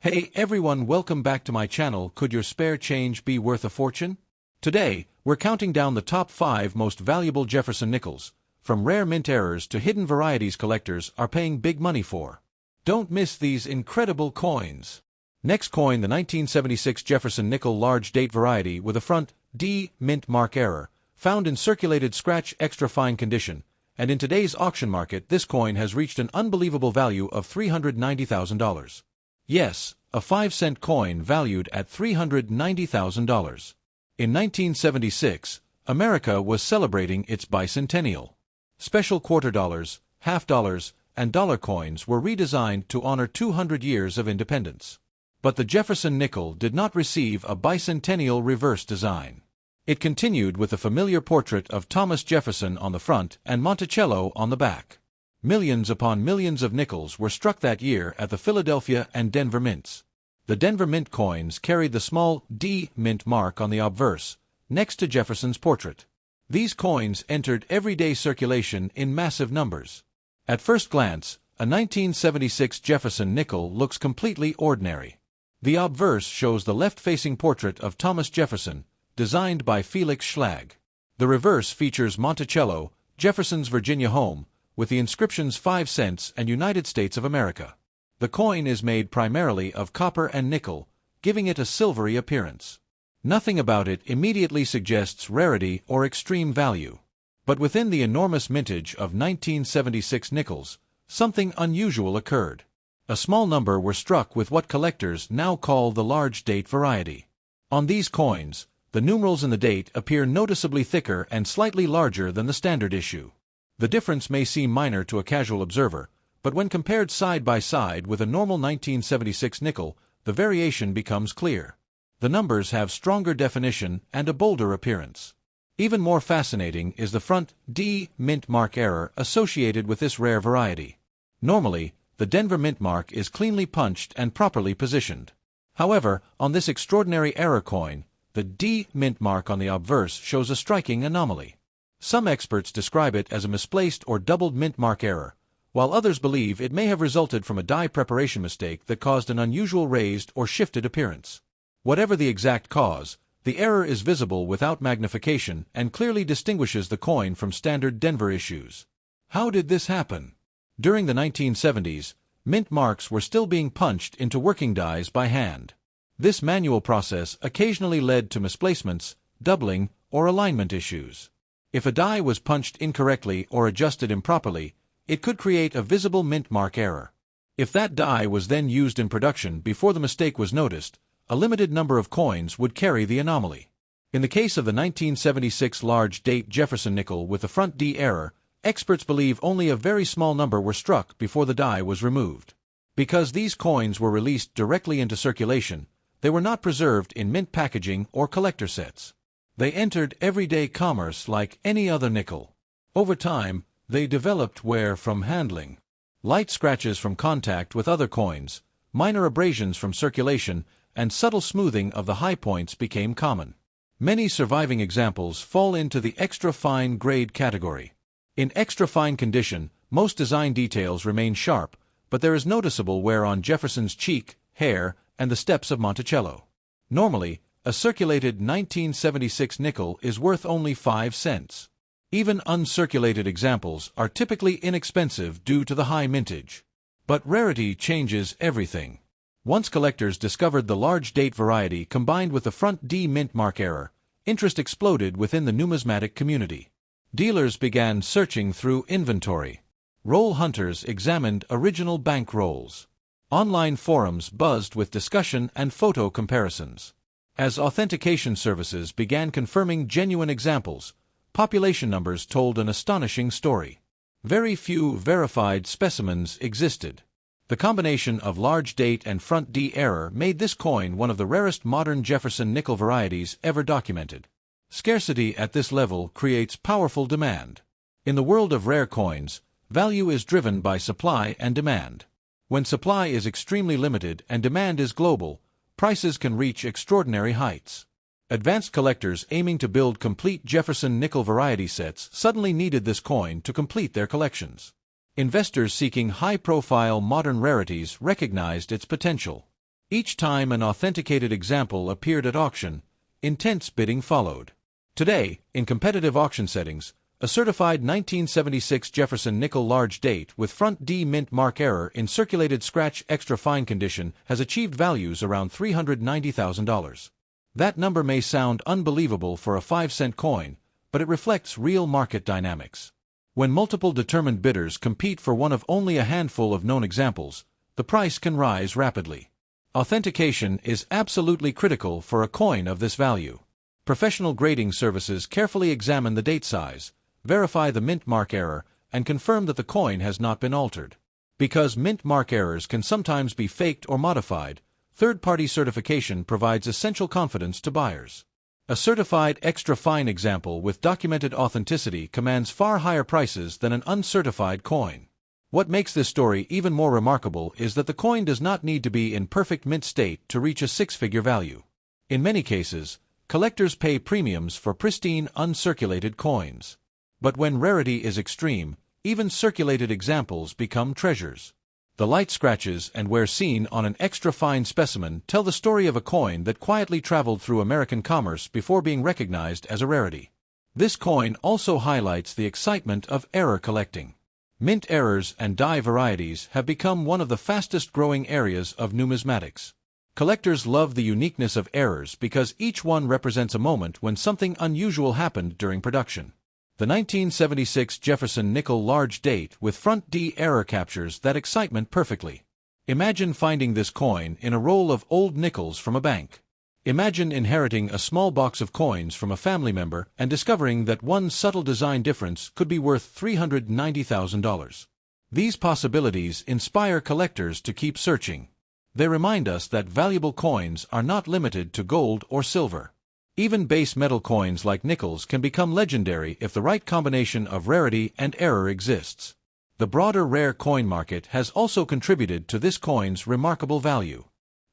Hey everyone, welcome back to my channel. Could your spare change be worth a fortune? Today, we're counting down the top 5 most valuable Jefferson nickels, from rare mint errors to hidden varieties collectors are paying big money for. Don't miss these incredible coins. Next coin, the 1976 Jefferson nickel large date variety with a front D mint mark error, found in circulated scratch extra fine condition, and in today's auction market this coin has reached an unbelievable value of $390,000. Yes, a 5-cent coin valued at $390,000. In 1976, America was celebrating its bicentennial. Special quarter dollars, half dollars, and dollar coins were redesigned to honor 200 years of independence. But the Jefferson nickel did not receive a bicentennial reverse design. It continued with the familiar portrait of Thomas Jefferson on the front and Monticello on the back. Millions upon millions of nickels were struck that year at the Philadelphia and Denver mints. The Denver mint coins carried the small D mint mark on the obverse, next to Jefferson's portrait. These coins entered everyday circulation in massive numbers. At first glance, a 1976 Jefferson nickel looks completely ordinary. The obverse shows the left-facing portrait of Thomas Jefferson, designed by Felix Schlag. The reverse features Monticello, Jefferson's Virginia home, with the inscriptions 5 cents and United States of America. The coin is made primarily of copper and nickel, giving it a silvery appearance. Nothing about it immediately suggests rarity or extreme value. But within the enormous mintage of 1976 nickels, something unusual occurred. A small number were struck with what collectors now call the large date variety. On these coins, the numerals in the date appear noticeably thicker and slightly larger than the standard issue. The difference may seem minor to a casual observer, but when compared side by side with a normal 1976 nickel, the variation becomes clear. The numbers have stronger definition and a bolder appearance. Even more fascinating is the front D mint mark error associated with this rare variety. Normally, the Denver mint mark is cleanly punched and properly positioned. However, on this extraordinary error coin, the D mint mark on the obverse shows a striking anomaly. Some experts describe it as a misplaced or doubled mint mark error, while others believe it may have resulted from a die preparation mistake that caused an unusual raised or shifted appearance. Whatever the exact cause, the error is visible without magnification and clearly distinguishes the coin from standard Denver issues. How did this happen? During the 1970s, mint marks were still being punched into working dies by hand. This manual process occasionally led to misplacements, doubling, or alignment issues. If a die was punched incorrectly or adjusted improperly, it could create a visible mint mark error. If that die was then used in production before the mistake was noticed, a limited number of coins would carry the anomaly. In the case of the 1976 large date Jefferson nickel with the front D error, experts believe only a very small number were struck before the die was removed. Because these coins were released directly into circulation, they were not preserved in mint packaging or collector sets. They entered everyday commerce like any other nickel. Over time, they developed wear from handling. Light scratches from contact with other coins, minor abrasions from circulation, and subtle smoothing of the high points became common. Many surviving examples fall into the extra fine grade category. In extra fine condition, most design details remain sharp, but there is noticeable wear on Jefferson's cheek, hair, and the steps of Monticello. Normally, a circulated 1976 nickel is worth only 5 cents. Even uncirculated examples are typically inexpensive due to the high mintage. But rarity changes everything. Once collectors discovered the large date variety combined with the front D mint mark error, interest exploded within the numismatic community. Dealers began searching through inventory. Roll hunters examined original bank rolls. Online forums buzzed with discussion and photo comparisons. As authentication services began confirming genuine examples, population numbers told an astonishing story. Very few verified specimens existed. The combination of large date and front D error made this coin one of the rarest modern Jefferson nickel varieties ever documented. Scarcity at this level creates powerful demand. In the world of rare coins, value is driven by supply and demand. When supply is extremely limited and demand is global, prices can reach extraordinary heights. Advanced collectors aiming to build complete Jefferson nickel variety sets suddenly needed this coin to complete their collections. Investors seeking high-profile modern rarities recognized its potential. Each time an authenticated example appeared at auction, intense bidding followed. Today, in competitive auction settings, a certified 1976 Jefferson nickel large date with front D mint mark error in circulated scratch extra fine condition has achieved values around $390,000. That number may sound unbelievable for a 5-cent coin, but it reflects real market dynamics. When multiple determined bidders compete for one of only a handful of known examples, the price can rise rapidly. Authentication is absolutely critical for a coin of this value. Professional grading services carefully examine the date size, verify the mint mark error, and confirm that the coin has not been altered. Because mint mark errors can sometimes be faked or modified, third-party certification provides essential confidence to buyers. A certified extra fine example with documented authenticity commands far higher prices than an uncertified coin. What makes this story even more remarkable is that the coin does not need to be in perfect mint state to reach a six-figure value. In many cases, collectors pay premiums for pristine, uncirculated coins. But when rarity is extreme, even circulated examples become treasures. The light scratches and wear seen on an extra fine specimen tell the story of a coin that quietly traveled through American commerce before being recognized as a rarity. This coin also highlights the excitement of error collecting. Mint errors and die varieties have become one of the fastest-growing areas of numismatics. Collectors love the uniqueness of errors because each one represents a moment when something unusual happened during production. The 1976 Jefferson nickel large date with front D error captures that excitement perfectly. Imagine finding this coin in a roll of old nickels from a bank. Imagine inheriting a small box of coins from a family member and discovering that one subtle design difference could be worth $390,000. These possibilities inspire collectors to keep searching. They remind us that valuable coins are not limited to gold or silver. Even base metal coins like nickels can become legendary if the right combination of rarity and error exists. The broader rare coin market has also contributed to this coin's remarkable value.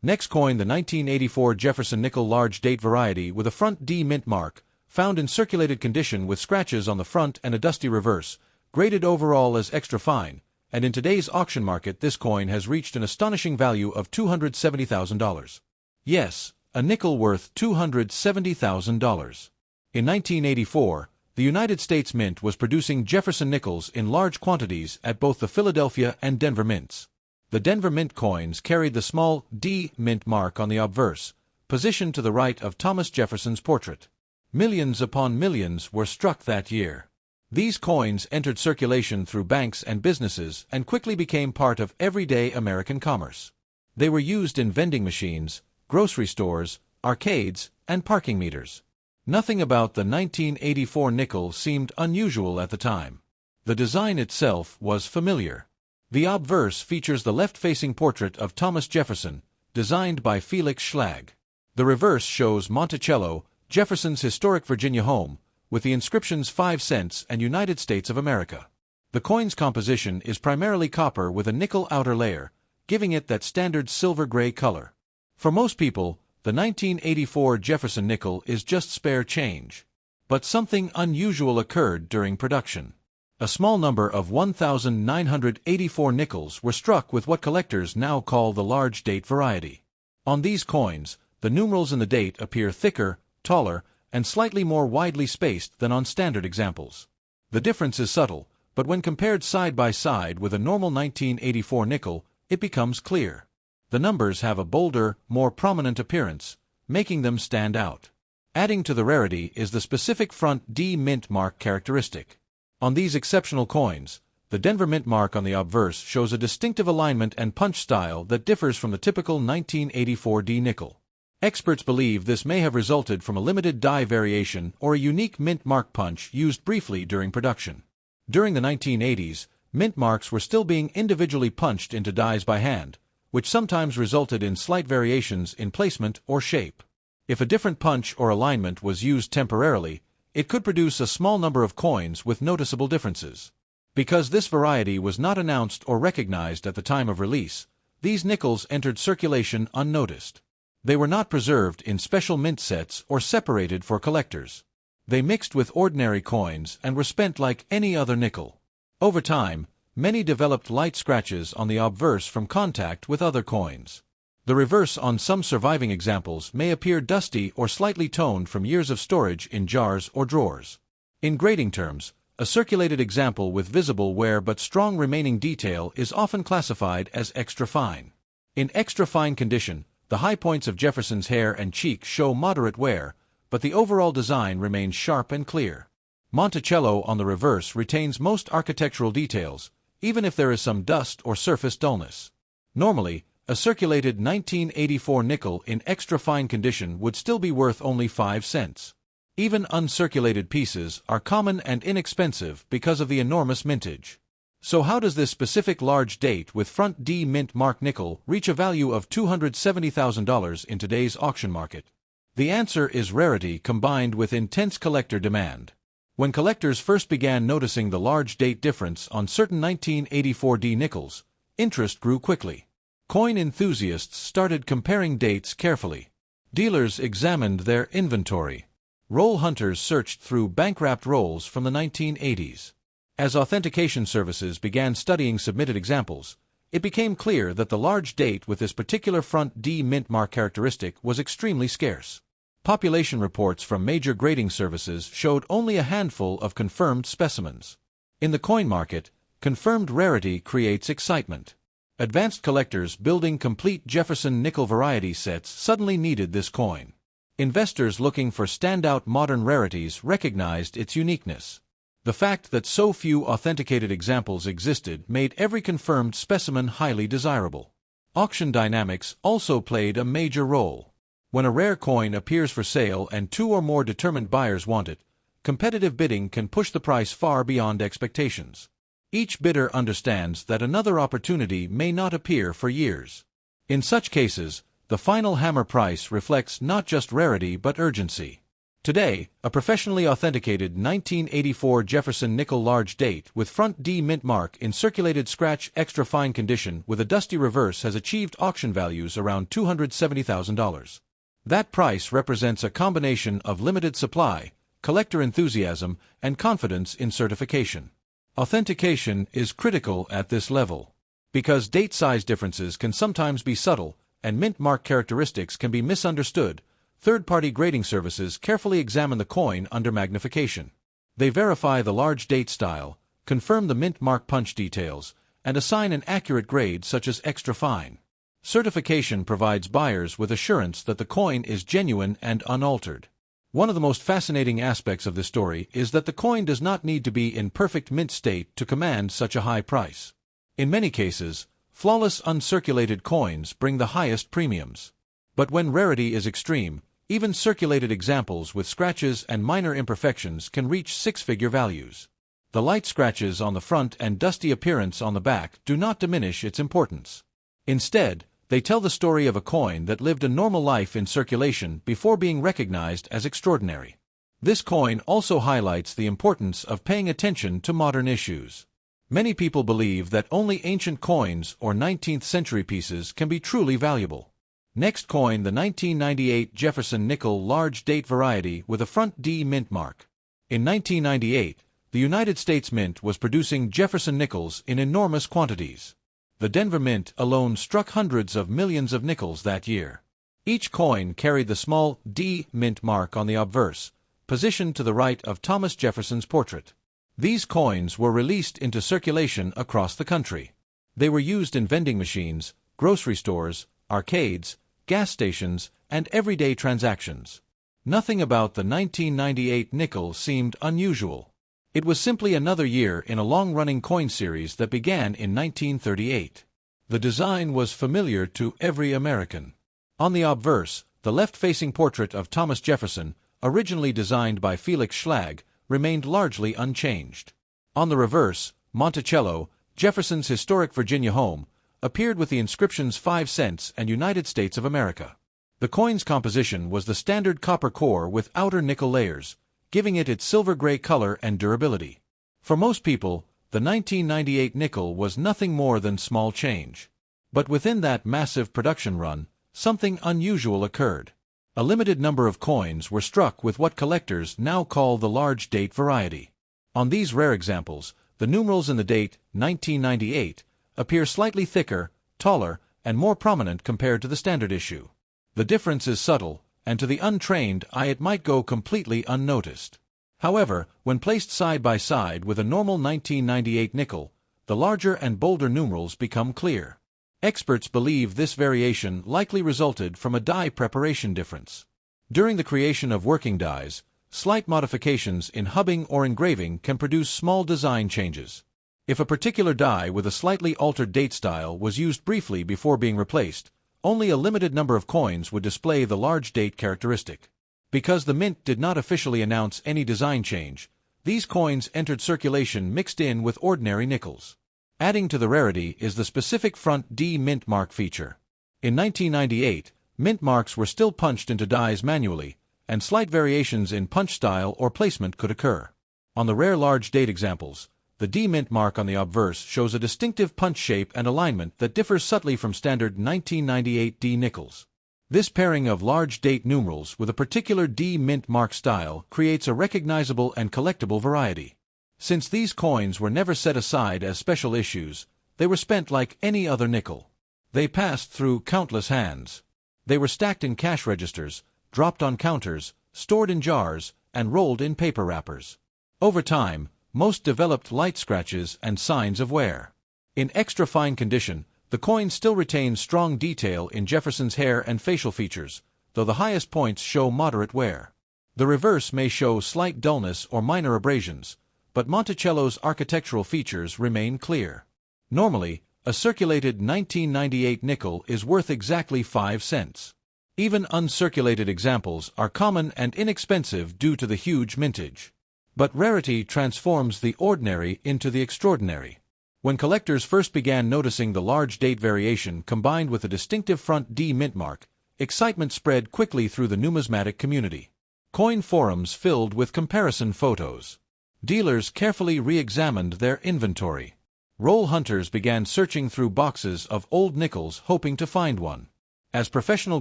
Next coin, the 1984 Jefferson nickel large date variety with a front D mint mark, found in circulated condition with scratches on the front and a dusty reverse, graded overall as extra fine, and in today's auction market this coin has reached an astonishing value of $270,000. Yes, a nickel worth $270,000. In 1984, the United States Mint was producing Jefferson nickels in large quantities at both the Philadelphia and Denver mints. The Denver mint coins carried the small D mint mark on the obverse, positioned to the right of Thomas Jefferson's portrait. Millions upon millions were struck that year. These coins entered circulation through banks and businesses and quickly became part of everyday American commerce. They were used in vending machines, grocery stores, arcades, and parking meters. Nothing about the 1984 nickel seemed unusual at the time. The design itself was familiar. The obverse features the left-facing portrait of Thomas Jefferson, designed by Felix Schlag. The reverse shows Monticello, Jefferson's historic Virginia home, with the inscriptions 5 cents and United States of America. The coin's composition is primarily copper with a nickel outer layer, giving it that standard silver-gray color. For most people, the 1984 Jefferson nickel is just spare change. But something unusual occurred during production. A small number of 1,984 nickels were struck with what collectors now call the large date variety. On these coins, the numerals in the date appear thicker, taller, and slightly more widely spaced than on standard examples. The difference is subtle, but when compared side by side with a normal 1984 nickel, it becomes clear. The numbers have a bolder, more prominent appearance, making them stand out. Adding to the rarity is the specific front D mint mark characteristic. On these exceptional coins, the Denver mint mark on the obverse shows a distinctive alignment and punch style that differs from the typical 1984 D nickel. Experts believe this may have resulted from a limited die variation or a unique mint mark punch used briefly during production. During the 1980s, mint marks were still being individually punched into dies by hand, which sometimes resulted in slight variations in placement or shape. If a different punch or alignment was used temporarily, it could produce a small number of coins with noticeable differences. Because this variety was not announced or recognized at the time of release, these nickels entered circulation unnoticed. They were not preserved in special mint sets or separated for collectors. They mixed with ordinary coins and were spent like any other nickel. Over time, many developed light scratches on the obverse from contact with other coins. The reverse on some surviving examples may appear dusty or slightly toned from years of storage in jars or drawers. In grading terms, a circulated example with visible wear but strong remaining detail is often classified as extra fine. In extra fine condition, the high points of Jefferson's hair and cheek show moderate wear, but the overall design remains sharp and clear. Monticello on the reverse retains most architectural details, even if there is some dust or surface dullness. Normally, a circulated 1984 nickel in extra fine condition would still be worth only 5 cents. Even uncirculated pieces are common and inexpensive because of the enormous mintage. So how does this specific large date with front D mint mark nickel reach a value of $270,000 in today's auction market? The answer is rarity combined with intense collector demand. When collectors first began noticing the large date difference on certain 1984 D nickels, interest grew quickly. Coin enthusiasts started comparing dates carefully. Dealers examined their inventory. Roll hunters searched through bank-wrapped rolls from the 1980s. As authentication services began studying submitted examples, it became clear that the large date with this particular front D mint mark characteristic was extremely scarce. Population reports from major grading services showed only a handful of confirmed specimens. In the coin market, confirmed rarity creates excitement. Advanced collectors building complete Jefferson nickel variety sets suddenly needed this coin. Investors looking for standout modern rarities recognized its uniqueness. The fact that so few authenticated examples existed made every confirmed specimen highly desirable. Auction dynamics also played a major role. When a rare coin appears for sale and 2 or more determined buyers want it, competitive bidding can push the price far beyond expectations. Each bidder understands that another opportunity may not appear for years. In such cases, the final hammer price reflects not just rarity but urgency. Today, a professionally authenticated 1984 Jefferson nickel large date with front D mint mark in circulated scratch extra fine condition with a dusty reverse has achieved auction values around $270,000. That price represents a combination of limited supply, collector enthusiasm, and confidence in certification. Authentication is critical at this level. Because date size differences can sometimes be subtle and mint mark characteristics can be misunderstood, third-party grading services carefully examine the coin under magnification. They verify the large date style, confirm the mint mark punch details, and assign an accurate grade such as extra fine. Certification provides buyers with assurance that the coin is genuine and unaltered. One of the most fascinating aspects of this story is that the coin does not need to be in perfect mint state to command such a high price. In many cases, flawless uncirculated coins bring the highest premiums. But when rarity is extreme, even circulated examples with scratches and minor imperfections can reach 6-figure values. The light scratches on the front and dusty appearance on the back do not diminish its importance. Instead, they tell the story of a coin that lived a normal life in circulation before being recognized as extraordinary. This coin also highlights the importance of paying attention to modern issues. Many people believe that only ancient coins or 19th century pieces can be truly valuable. Next coin, the 1998 Jefferson nickel large date variety with a front D mint mark. In 1998, the United States Mint was producing Jefferson nickels in enormous quantities. The Denver Mint alone struck hundreds of millions of nickels that year. Each coin carried the small D mint mark on the obverse, positioned to the right of Thomas Jefferson's portrait. These coins were released into circulation across the country. They were used in vending machines, grocery stores, arcades, gas stations, and everyday transactions. Nothing about the 1998 nickel seemed unusual. It was simply another year in a long-running coin series that began in 1938. The design was familiar to every American. On the obverse, the left-facing portrait of Thomas Jefferson, originally designed by Felix Schlag, remained largely unchanged. On the reverse, Monticello, Jefferson's historic Virginia home, appeared with the inscriptions 5 cents and United States of America. The coin's composition was the standard copper core with outer nickel layers, giving it its silver-gray color and durability. For most people, the 1998 nickel was nothing more than small change. But within that massive production run, something unusual occurred. A limited number of coins were struck with what collectors now call the large date variety. On these rare examples, the numerals in the date 1998 appear slightly thicker, taller, and more prominent compared to the standard issue. The difference is subtle, and to the untrained eye it might go completely unnoticed. However, when placed side by side with a normal 1998 nickel, the larger and bolder numerals become clear. Experts believe this variation likely resulted from a die preparation difference. During the creation of working dies, slight modifications in hubbing or engraving can produce small design changes. If a particular die with a slightly altered date style was used briefly before being replaced, only a limited number of coins would display the large date characteristic. Because the mint did not officially announce any design change, these coins entered circulation mixed in with ordinary nickels. Adding to the rarity is the specific front D mint mark feature. In 1998, mint marks were still punched into dies manually, and slight variations in punch style or placement could occur. On the rare large date examples, the D mint mark on the obverse shows a distinctive punch shape and alignment that differs subtly from standard 1998 D nickels. This pairing of large date numerals with a particular D mint mark style creates a recognizable and collectible variety. Since these coins were never set aside as special issues, they were spent like any other nickel. They passed through countless hands. They were stacked in cash registers, dropped on counters, stored in jars, and rolled in paper wrappers. Over time, most developed light scratches and signs of wear. In extra fine condition, the coin still retains strong detail in Jefferson's hair and facial features, though the highest points show moderate wear. The reverse may show slight dullness or minor abrasions, but Monticello's architectural features remain clear. Normally, a circulated 1998 nickel is worth exactly 5 cents. Even uncirculated examples are common and inexpensive due to the huge mintage. But rarity transforms the ordinary into the extraordinary. When collectors first began noticing the large date variation combined with a distinctive front D mint mark, excitement spread quickly through the numismatic community. Coin forums filled with comparison photos. Dealers carefully re-examined their inventory. Roll hunters began searching through boxes of old nickels hoping to find one. As professional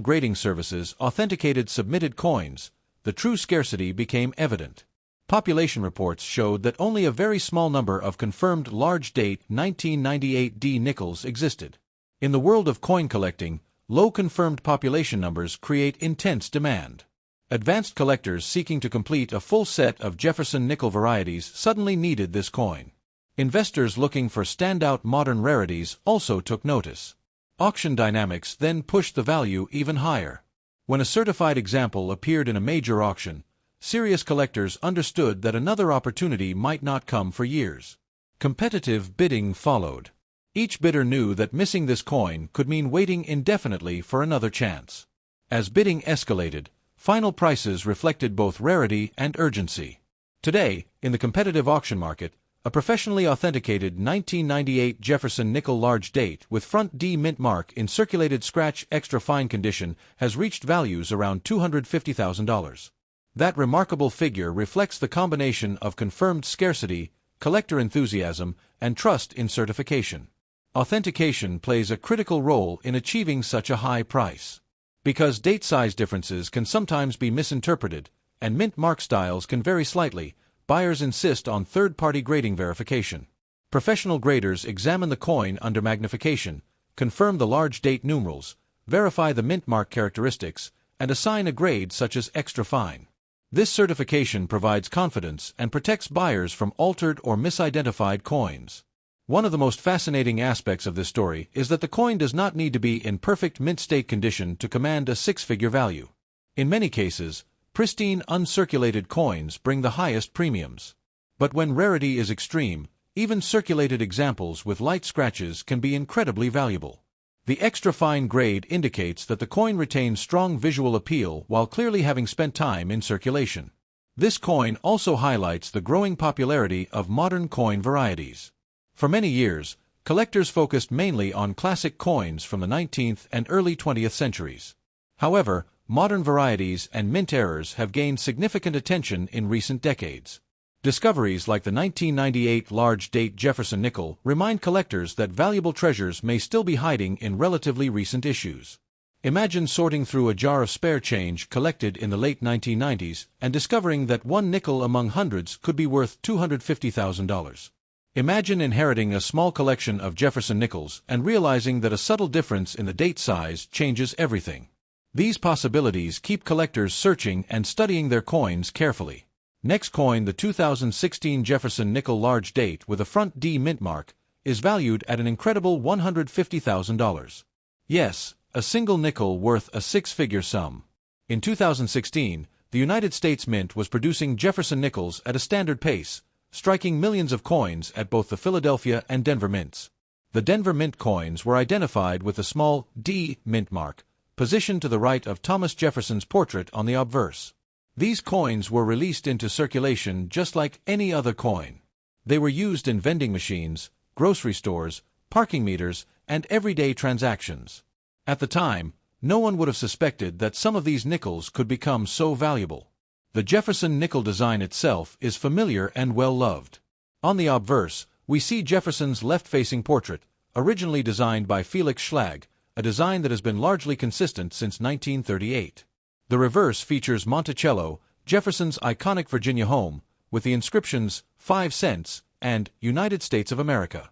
grading services authenticated submitted coins, the true scarcity became evident. Population reports showed that only a very small number of confirmed large-date 1998 D nickels existed. In the world of coin collecting, low confirmed population numbers create intense demand. Advanced collectors seeking to complete a full set of Jefferson nickel varieties suddenly needed this coin. Investors looking for standout modern rarities also took notice. Auction dynamics then pushed the value even higher. When a certified example appeared in a major auction, serious collectors understood that another opportunity might not come for years. Competitive bidding followed. Each bidder knew that missing this coin could mean waiting indefinitely for another chance. As bidding escalated, final prices reflected both rarity and urgency. Today, in the competitive auction market, a professionally authenticated 1998 Jefferson nickel large date with front D mint mark in circulated scratch extra fine condition has reached values around $250,000. That remarkable figure reflects the combination of confirmed scarcity, collector enthusiasm, and trust in certification. Authentication plays a critical role in achieving such a high price. Because date size differences can sometimes be misinterpreted, and mint mark styles can vary slightly, buyers insist on third-party grading verification. Professional graders examine the coin under magnification, confirm the large date numerals, verify the mint mark characteristics, and assign a grade such as extra fine. This certification provides confidence and protects buyers from altered or misidentified coins. One of the most fascinating aspects of this story is that the coin does not need to be in perfect mint state condition to command a six-figure value. In many cases, pristine uncirculated coins bring the highest premiums. But when rarity is extreme, even circulated examples with light scratches can be incredibly valuable. The extra fine grade indicates that the coin retains strong visual appeal while clearly having spent time in circulation. This coin also highlights the growing popularity of modern coin varieties. For many years, collectors focused mainly on classic coins from the 19th and early 20th centuries. However, modern varieties and mint errors have gained significant attention in recent decades. Discoveries like the 1998 large-date Jefferson nickel remind collectors that valuable treasures may still be hiding in relatively recent issues. Imagine sorting through a jar of spare change collected in the late 1990s and discovering that one nickel among hundreds could be worth $250,000. Imagine inheriting a small collection of Jefferson nickels and realizing that a subtle difference in the date size changes everything. These possibilities keep collectors searching and studying their coins carefully. Next coin, the 2016 Jefferson nickel large date with a front D mint mark, is valued at an incredible $150,000. Yes, a single nickel worth a six-figure sum. In 2016, the United States Mint was producing Jefferson nickels at a standard pace, striking millions of coins at both the Philadelphia and Denver mints. The Denver Mint coins were identified with a small D mint mark, positioned to the right of Thomas Jefferson's portrait on the obverse. These coins were released into circulation just like any other coin. They were used in vending machines, grocery stores, parking meters, and everyday transactions. At the time, no one would have suspected that some of these nickels could become so valuable. The Jefferson nickel design itself is familiar and well-loved. On the obverse, we see Jefferson's left-facing portrait, originally designed by Felix Schlag, a design that has been largely consistent since 1938. The reverse features Monticello, Jefferson's iconic Virginia home, with the inscriptions 5 cents and United States of America.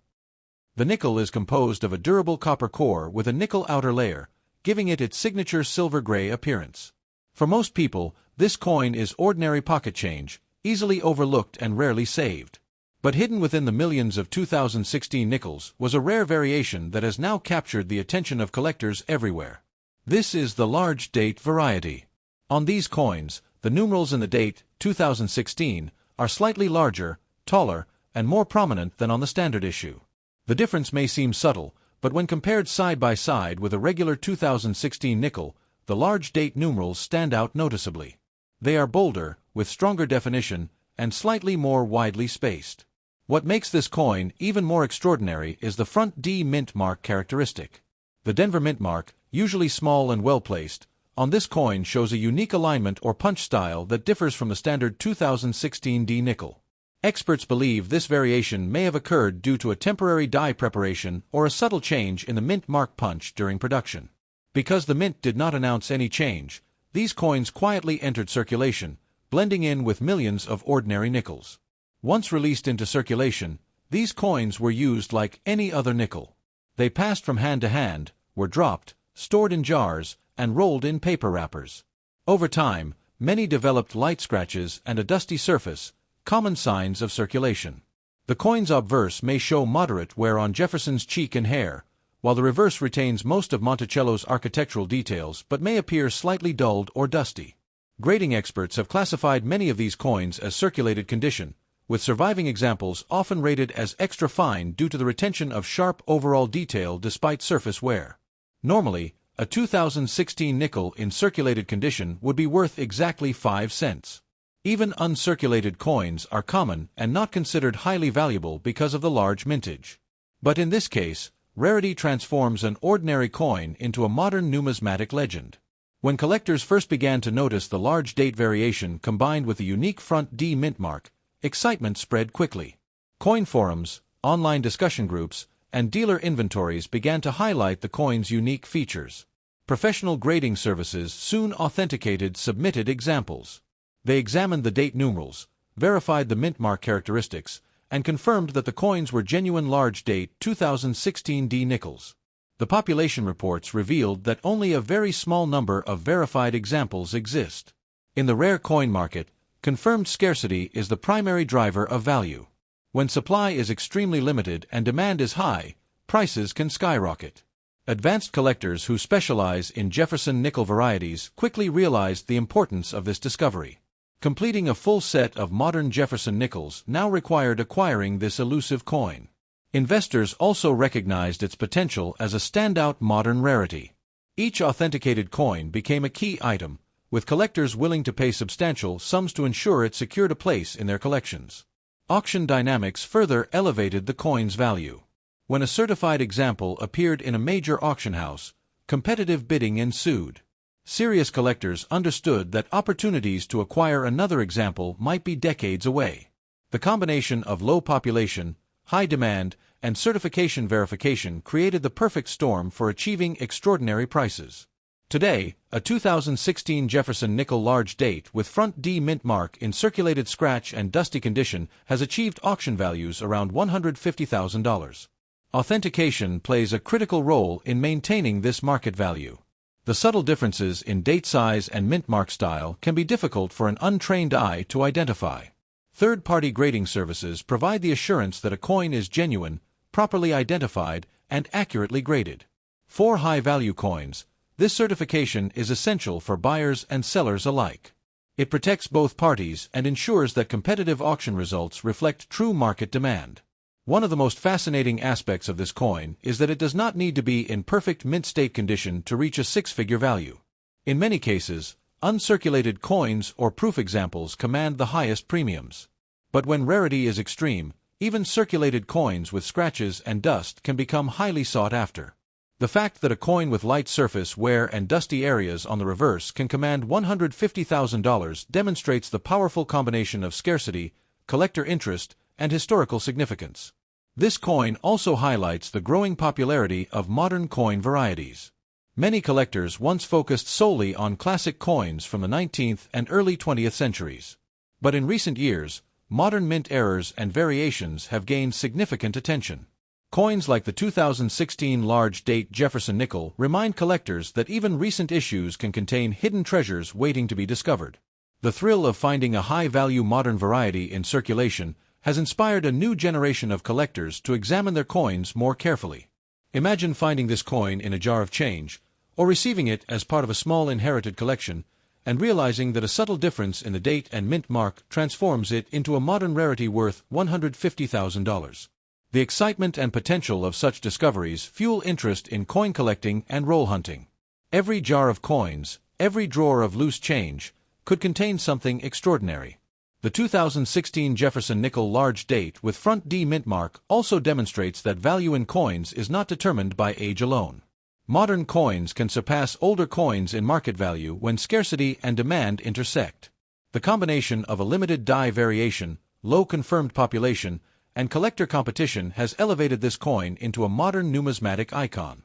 The nickel is composed of a durable copper core with a nickel outer layer, giving it its signature silver-gray appearance. For most people, this coin is ordinary pocket change, easily overlooked and rarely saved. But hidden within the millions of 2016 nickels was a rare variation that has now captured the attention of collectors everywhere. This is the large date variety. On these coins, the numerals in the date 2016 are slightly larger, taller, and more prominent than on the standard issue. The difference may seem subtle, but when compared side by side with a regular 2016 nickel, the large date numerals stand out noticeably. They are bolder, with stronger definition, and slightly more widely spaced. What makes this coin even more extraordinary is the front D mint mark characteristic. The Denver mint mark, usually small and well-placed, on this coin shows a unique alignment or punch style that differs from the standard 2016 D nickel. Experts believe this variation may have occurred due to a temporary die preparation or a subtle change in the mint mark punch during production. Because the mint did not announce any change, these coins quietly entered circulation, blending in with millions of ordinary nickels. Once released into circulation, these coins were used like any other nickel. They passed from hand to hand, were dropped, stored in jars, and rolled in paper wrappers. Over time, many developed light scratches and a dusty surface, common signs of circulation. The coin's obverse may show moderate wear on Jefferson's cheek and hair, while the reverse retains most of Monticello's architectural details but may appear slightly dulled or dusty. Grading experts have classified many of these coins as circulated condition, with surviving examples often rated as extra fine due to the retention of sharp overall detail despite surface wear. Normally, a 2016 nickel in circulated condition would be worth exactly 5 cents. Even uncirculated coins are common and not considered highly valuable because of the large mintage. But in this case, rarity transforms an ordinary coin into a modern numismatic legend. When collectors first began to notice the large date variation combined with the unique front D mint mark, excitement spread quickly. Coin forums, online discussion groups, and dealer inventories began to highlight the coin's unique features. Professional grading services soon authenticated submitted examples. They examined the date numerals, verified the mint mark characteristics, and confirmed that the coins were genuine large date 2016 D nickels. The population reports revealed that only a very small number of verified examples exist. In the rare coin market, confirmed scarcity is the primary driver of value. When supply is extremely limited and demand is high, prices can skyrocket. Advanced collectors who specialize in Jefferson nickel varieties quickly realized the importance of this discovery. Completing a full set of modern Jefferson nickels now required acquiring this elusive coin. Investors also recognized its potential as a standout modern rarity. Each authenticated coin became a key item, with collectors willing to pay substantial sums to ensure it secured a place in their collections. Auction dynamics further elevated the coin's value. When a certified example appeared in a major auction house, competitive bidding ensued. Serious collectors understood that opportunities to acquire another example might be decades away. The combination of low population, high demand, and certification verification created the perfect storm for achieving extraordinary prices. Today, a 2016 Jefferson nickel large date with front D mint mark in circulated scratch and dusty condition has achieved auction values around $150,000. Authentication plays a critical role in maintaining this market value. The subtle differences in date size and mint mark style can be difficult for an untrained eye to identify. Third-party grading services provide the assurance that a coin is genuine, properly identified, and accurately graded. For high-value coins, this certification is essential for buyers and sellers alike. It protects both parties and ensures that competitive auction results reflect true market demand. One of the most fascinating aspects of this coin is that it does not need to be in perfect mint state condition to reach a six-figure value. In many cases, uncirculated coins or proof examples command the highest premiums. But when rarity is extreme, even circulated coins with scratches and dust can become highly sought after. The fact that a coin with light surface wear and dusty areas on the reverse can command $150,000 demonstrates the powerful combination of scarcity, collector interest, and historical significance. This coin also highlights the growing popularity of modern coin varieties. Many collectors once focused solely on classic coins from the 19th and early 20th centuries. But in recent years, modern mint errors and variations have gained significant attention. Coins like the 2016 large date Jefferson nickel remind collectors that even recent issues can contain hidden treasures waiting to be discovered. The thrill of finding a high-value modern variety in circulation has inspired a new generation of collectors to examine their coins more carefully. Imagine finding this coin in a jar of change, or receiving it as part of a small inherited collection, and realizing that a subtle difference in the date and mint mark transforms it into a modern rarity worth $150,000. The excitement and potential of such discoveries fuel interest in coin collecting and roll hunting. Every jar of coins, every drawer of loose change, could contain something extraordinary. The 2016 Jefferson nickel large date with front D mint mark also demonstrates that value in coins is not determined by age alone. Modern coins can surpass older coins in market value when scarcity and demand intersect. The combination of a limited die variation, low confirmed population, and collector competition has elevated this coin into a modern numismatic icon.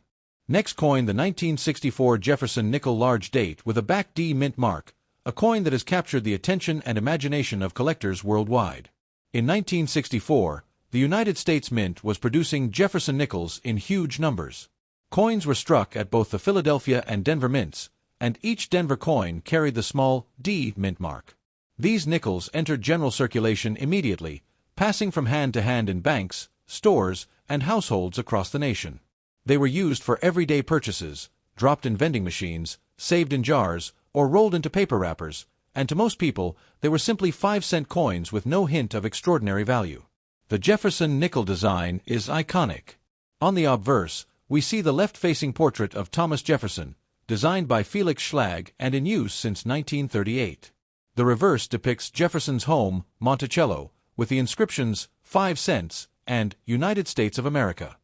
Next coin, the 1964 Jefferson nickel large date with a back D mint mark, a coin that has captured the attention and imagination of collectors worldwide. In 1964, the United States Mint was producing Jefferson nickels in huge numbers. Coins were struck at both the Philadelphia and Denver mints, and each Denver coin carried the small D mint mark. These nickels entered general circulation immediately, passing from hand to hand in banks, stores, and households across the nation. They were used for everyday purchases, dropped in vending machines, saved in jars, or rolled into paper wrappers, and to most people, they were simply 5-cent coins with no hint of extraordinary value. The Jefferson nickel design is iconic. On the obverse, we see the left-facing portrait of Thomas Jefferson, designed by Felix Schlag and in use since 1938. The reverse depicts Jefferson's home, Monticello, with the inscriptions 5 cents and United States of America.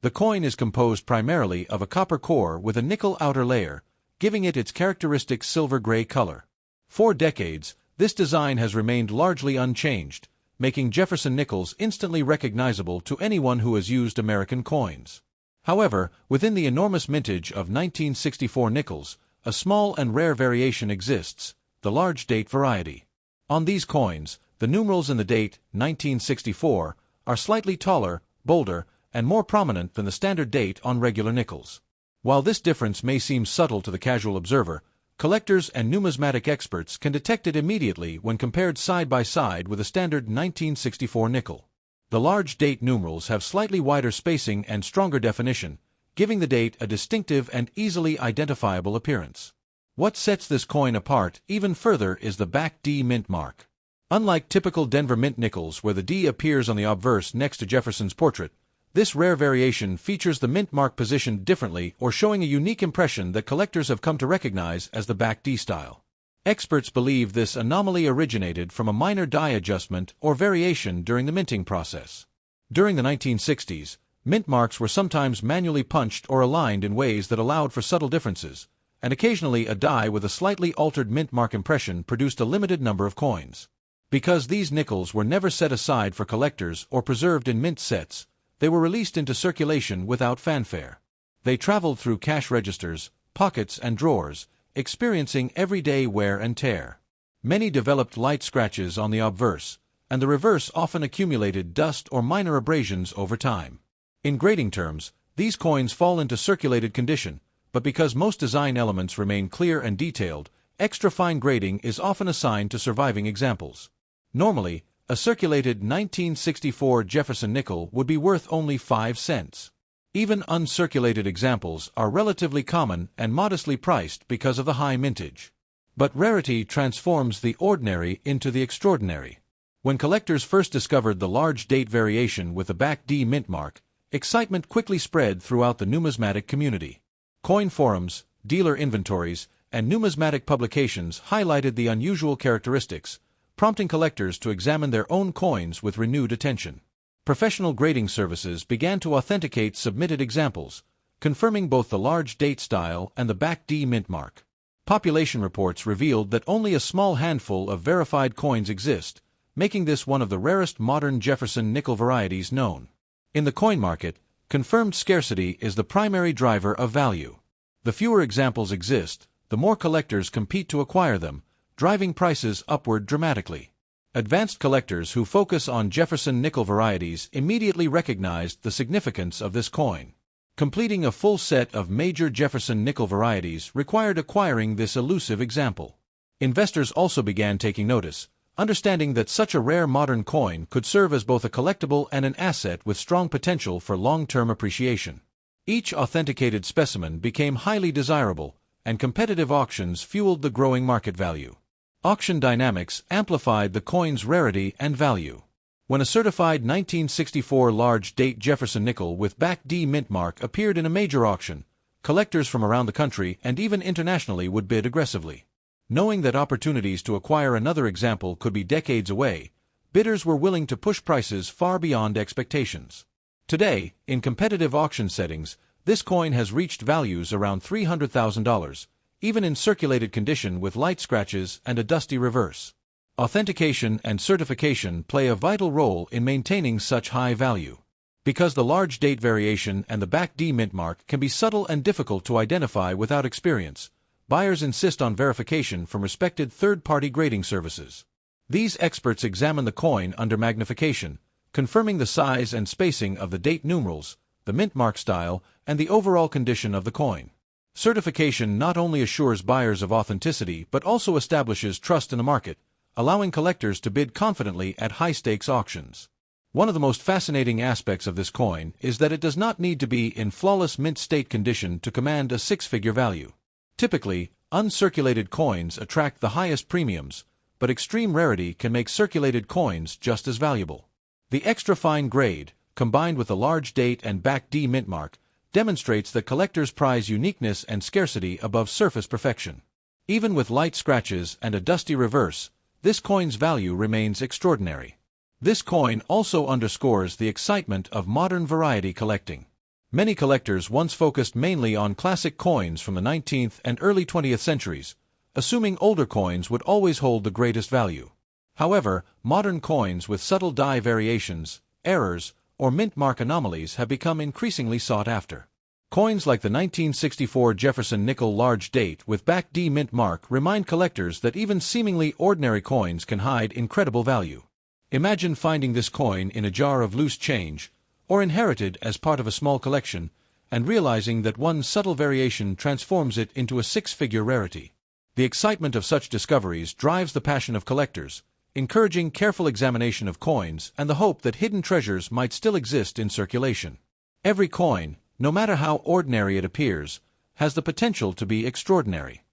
The coin is composed primarily of a copper core with a nickel outer layer, giving it its characteristic silver-gray color. For decades, this design has remained largely unchanged, making Jefferson nickels instantly recognizable to anyone who has used American coins. However, within the enormous mintage of 1964 nickels, a small and rare variation exists, the large date variety. On these coins, the numerals in the date, 1964, are slightly taller, bolder, and more prominent than the standard date on regular nickels. While this difference may seem subtle to the casual observer, collectors and numismatic experts can detect it immediately when compared side by side with a standard 1964 nickel. The large date numerals have slightly wider spacing and stronger definition, giving the date a distinctive and easily identifiable appearance. What sets this coin apart even further is the back D mint mark. Unlike typical Denver mint nickels where the D appears on the obverse next to Jefferson's portrait, this rare variation features the mint mark positioned differently or showing a unique impression that collectors have come to recognize as the back D style. Experts believe this anomaly originated from a minor die adjustment or variation during the minting process. During the 1960s, mint marks were sometimes manually punched or aligned in ways that allowed for subtle differences, and occasionally a die with a slightly altered mint mark impression produced a limited number of coins. Because these nickels were never set aside for collectors or preserved in mint sets, they were released into circulation without fanfare. They traveled through cash registers, pockets, and drawers, experiencing everyday wear and tear. Many developed light scratches on the obverse, and the reverse often accumulated dust or minor abrasions over time. In grading terms, these coins fall into circulated condition, but because most design elements remain clear and detailed, extra fine grading is often assigned to surviving examples. Normally, a circulated 1964 Jefferson nickel would be worth only 5 cents. Even uncirculated examples are relatively common and modestly priced because of the high mintage. But rarity transforms the ordinary into the extraordinary. When collectors first discovered the large date variation with the back D mint mark, excitement quickly spread throughout the numismatic community. Coin forums, dealer inventories, and numismatic publications highlighted the unusual characteristics, prompting collectors to examine their own coins with renewed attention. Professional grading services began to authenticate submitted examples, confirming both the large date style and the back D mint mark. Population reports revealed that only a small handful of verified coins exist, making this one of the rarest modern Jefferson nickel varieties known. In the coin market, confirmed scarcity is the primary driver of value. The fewer examples exist, the more collectors compete to acquire them, driving prices upward dramatically. Advanced collectors who focus on Jefferson nickel varieties immediately recognized the significance of this coin. Completing a full set of major Jefferson nickel varieties required acquiring this elusive example. Investors also began taking notice, understanding that such a rare modern coin could serve as both a collectible and an asset with strong potential for long-term appreciation. Each authenticated specimen became highly desirable, and competitive auctions fueled the growing market value. Auction dynamics amplified the coin's rarity and value. When a certified 1964 large date Jefferson nickel with back D mint mark appeared in a major auction, collectors from around the country and even internationally would bid aggressively. Knowing that opportunities to acquire another example could be decades away, bidders were willing to push prices far beyond expectations. Today, in competitive auction settings, this coin has reached values around $300,000, even in circulated condition with light scratches and a dusty reverse. Authentication and certification play a vital role in maintaining such high value. Because the large date variation and the back D mint mark can be subtle and difficult to identify without experience, buyers insist on verification from respected third-party grading services. These experts examine the coin under magnification, confirming the size and spacing of the date numerals, the mint mark style, and the overall condition of the coin. Certification not only assures buyers of authenticity but also establishes trust in the market, allowing collectors to bid confidently at high-stakes auctions. One of the most fascinating aspects of this coin is that it does not need to be in flawless mint state condition to command a six-figure value. Typically, uncirculated coins attract the highest premiums, but extreme rarity can make circulated coins just as valuable. The extra fine grade, combined with the large date and back D mint mark, demonstrates that collectors prize uniqueness and scarcity above surface perfection. Even with light scratches and a dusty reverse, this coin's value remains extraordinary. This coin also underscores the excitement of modern variety collecting. Many collectors once focused mainly on classic coins from the 19th and early 20th centuries, assuming older coins would always hold the greatest value. However, modern coins with subtle die variations, errors, or mint mark anomalies have become increasingly sought after. Coins like the 1964 Jefferson nickel large date with back D mint mark remind collectors that even seemingly ordinary coins can hide incredible value. Imagine finding this coin in a jar of loose change, or inherited as part of a small collection, and realizing that one subtle variation transforms it into a six-figure rarity. The excitement of such discoveries drives the passion of collectors, encouraging careful examination of coins and the hope that hidden treasures might still exist in circulation. Every coin, no matter how ordinary it appears, has the potential to be extraordinary.